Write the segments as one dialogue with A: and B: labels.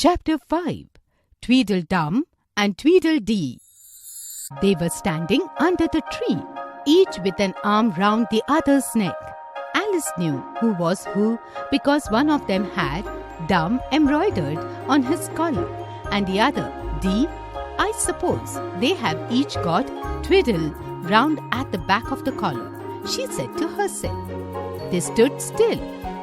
A: Chapter 5 Tweedledum and Tweedledee. They were standing under the tree, each with an arm round the other's neck. Alice knew who was who because one of them had Dum embroidered on his collar and the other, Dee, I suppose they have each got Tweedle round at the back of the collar, she said to herself. They stood still.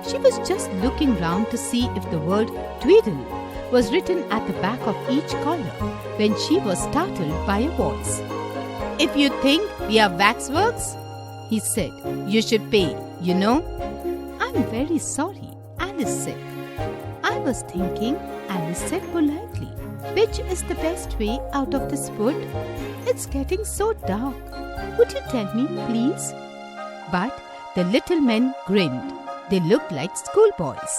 A: She was just looking round to see if the word Tweedle was written at the back of each collar when she was startled by a voice. "If you think we are waxworks," he said, "you should pay, you know." "I'm very sorry," Alice said. "I was thinking," Alice said politely, "which is the best way out of this wood? It's getting so dark. Would you tell me, please?" But the little men grinned. They looked like schoolboys.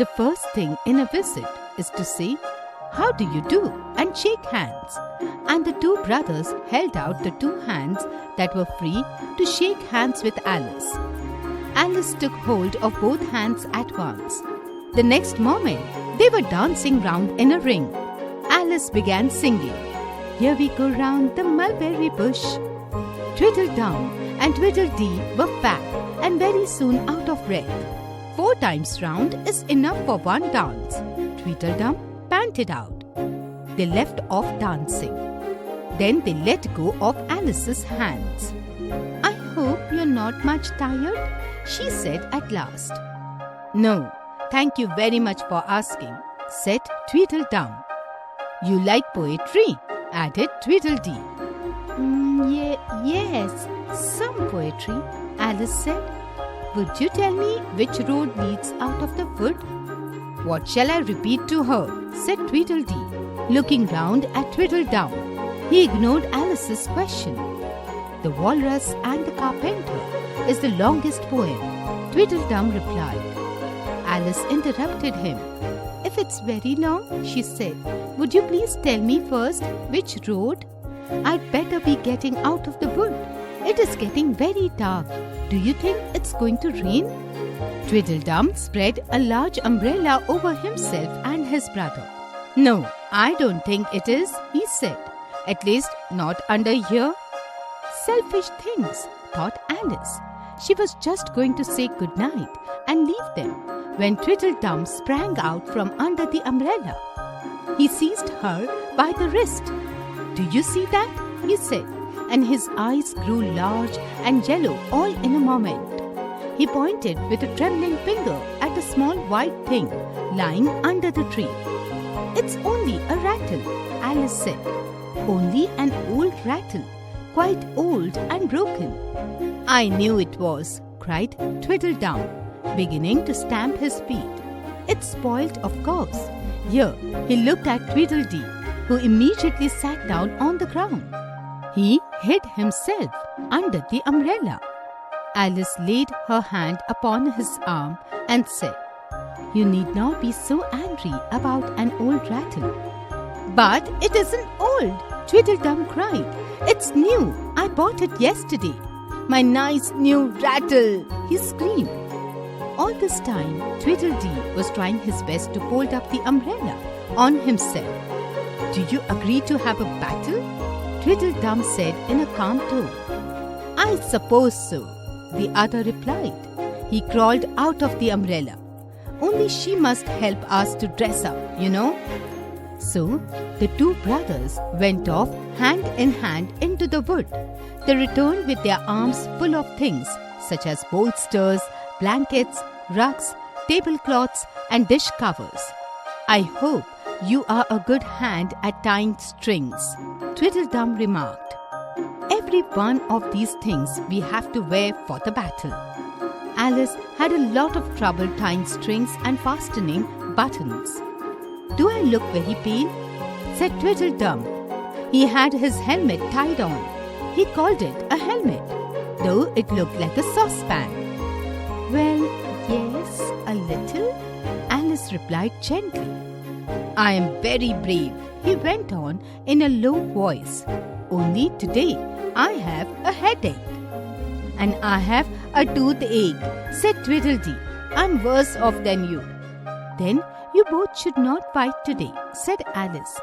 A: The first thing in a visit is to say, "How do you do?" and shake hands. And the two brothers held out the two hands that were free to shake hands with Alice. Alice took hold of both hands at once. The next moment, they were dancing round in a ring. Alice began singing, "Here we go round the mulberry bush." Tweedledum and Tweedledee were fat and very soon out of breath. 4 times round is enough for one dance, Tweedledum panted out. They left off dancing. Then they let go of Alice's hands. "I hope you're not much tired," she said at last. "No, thank you very much for asking," said Tweedledum. "You like poetry?" added Tweedledee. Yes, some poetry," Alice said. "Would you tell me which road leads out of the wood?" "What shall I repeat to her?" said Tweedledee, looking round at Tweedledum. He ignored Alice's question. "The Walrus and the Carpenter is the longest poem," Tweedledum replied. Alice interrupted him. "If it's very long," she said, "would you please tell me first which road? I'd better be getting out of the wood. It is getting very dark. Do you think it's going to rain?" Tweedledum spread a large umbrella over himself and his brother. "No, I don't think it is," he said. "At least not under here." Selfish things, thought Alice. She was just going to say good night and leave them when Tweedledum sprang out from under the umbrella. He seized her by the wrist. "Do you see that?" he said, and his eyes grew large and yellow all in a moment. He pointed with a trembling finger at a small white thing lying under the tree. "It's only a rattle," Alice said. "Only an old rattle, quite old and broken." "I knew it was," cried Tweedledum, beginning to stamp his feet. "It's spoilt, of course." Here he looked at Tweedledee, who immediately sat down on the ground. He hid himself under the umbrella. Alice laid her hand upon his arm and said, "You need not be so angry about an old rattle." "But it isn't old," Tweedledum cried. "It's new. I bought it yesterday. My nice new rattle," he screamed. All this time, Tweedledee was trying his best to hold up the umbrella on himself. "Do you agree to have a battle?" Tweedledum said in a calm tone. "I suppose so," the other replied. He crawled out of the umbrella. "Only she must help us to dress up, you know." So the two brothers went off hand in hand into the wood. They returned with their arms full of things such as bolsters, blankets, rugs, tablecloths, and dish covers. "I hope you are a good hand at tying strings," Tweedledum remarked. "Every one of these things we have to wear for the battle." Alice had a lot of trouble tying strings and fastening buttons. "Do I look very pale?" said Tweedledum. He had his helmet tied on. He called it a helmet, though it looked like a saucepan. "Well, yes, a little," Alice replied gently. "I am very brave," he went on in a low voice. "Only today I have a headache." "And I have a toothache," said Tweedledee. "I'm worse off than you." "Then You both should not fight today, said Alice.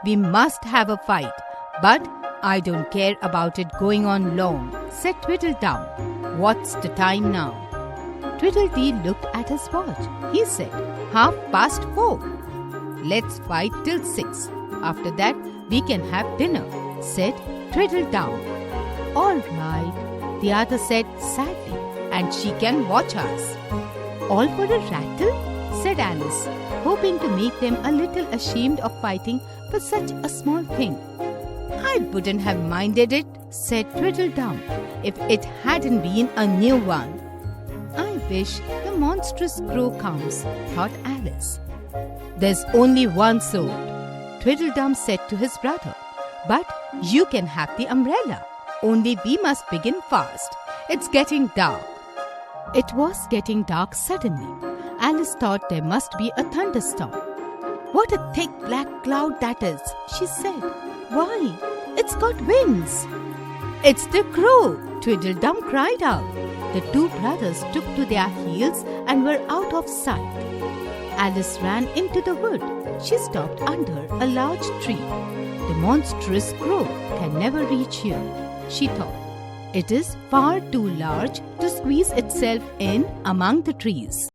A: We must have a fight, but I don't care about it going on long, said Tweedledum. What's the time now? Tweedledee looked at his watch. He said, 4:30. Let's fight till 6. After that, we can have dinner, said Tweedledum. All right, the other said sadly, and she can watch us. All for a rattle? Said Alice, hoping to make them a little ashamed of fighting for such a small thing. I wouldn't have minded it, said Tweedledum, if it hadn't been a new one. I wish the monstrous crow comes, thought Alice. There's only one sword, Tweedledum said to his brother. But you can have the umbrella. Only we must begin fast. It's getting dark. It was getting dark suddenly. Alice thought there must be a thunderstorm. What a thick black cloud that is, she said. Why, it's got wings. It's the crow, Tweedledum cried out. The two brothers took to their heels and were out of sight. Alice ran into the wood. She stopped under a large tree. The monstrous crow can never reach here, she thought. It is far too large to squeeze itself in among the trees.